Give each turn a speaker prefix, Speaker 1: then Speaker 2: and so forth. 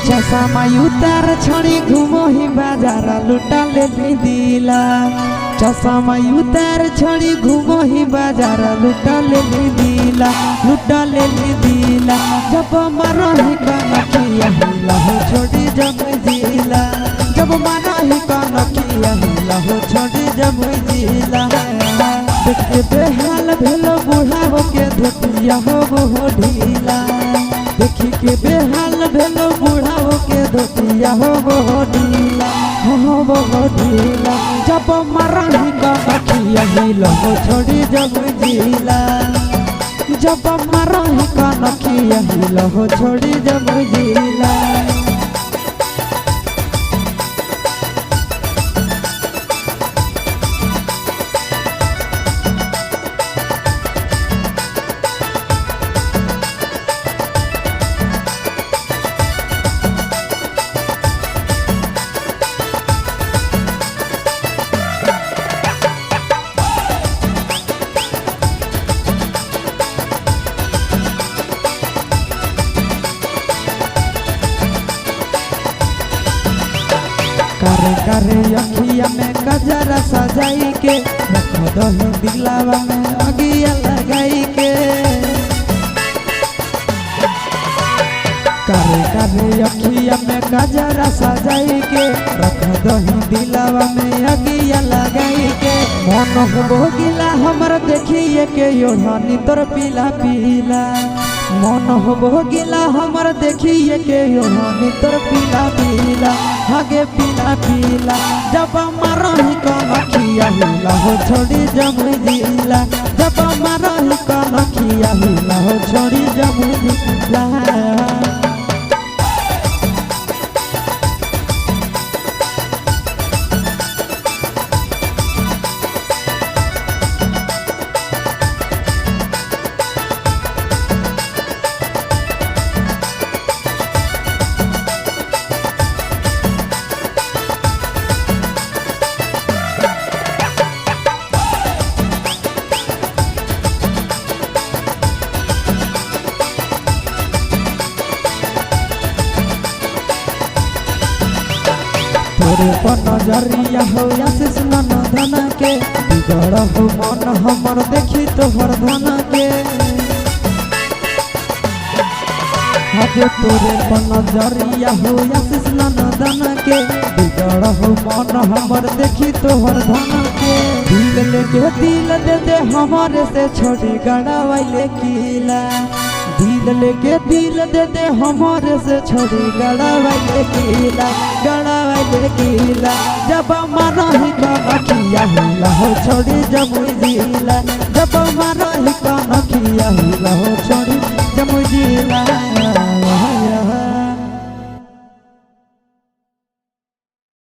Speaker 1: चश्मा उतार छड़ी घूमो ही बाजार लुटा ले दिला। चश्मा उतार छड़ी घूमो ही बाजार लुटा ले दिला, लुटा ले दिला। जब मारो ही कनखिया हिला हो छोड़ी जब जिला, जब मारो ही कनखिया हिला हो छोड़ी जब जिला। देखे बेहाल भेलो बुढ़ाओ के धोतिया हो वो ढीला, देखी के बेहाल भेलो बुढ़ाओ के धोतिया हो वो ढीला, हो वो ढीला। जब मरही कनखिया हिला हो छोड़ी जब जिला, जब मरही कनखिया हिला हो छोड़ी जब जिला। करे करे अखिया में गजरा सजाई के, रख दही दिलावा में अगिया लगाई के। करे करे अखिया में गजरा सजाई के, रख दही दिलावा में अगिया लगाई के। मन हो गिला हमर देखिए के ओढ़नी तोर पीला पीला, मन हो गिला हमर देखिए के ओढ़नी तोर पीला पीला, आगे पीला पीला। जब मारही कनखिया हिला हो छोड़ी जब जिला, जब मारही कनखिया हिला हो छोड़ी जब जिला। तोरे पर नजरिया हो आशीष नंदन के, बिगड़ हो मन हमर देखी तोहर धन के। आगे तोरे पर नजरिया हो आशीष नंदन के, बिगड़ हो मन हमर देखी तोहर धन के। दिल लेके दिल दे दे हमारे से छोड़ी गड़ावैले किला, दिल लेके दिल दे दे हमारे से छोड़ी गड़ावैले किला, गड़ावैले किला। जब मारही कनखिया हिला हो छोड़ी जब जिला, जब मारही कनखिया हिला हो छोड़ी जब जिला।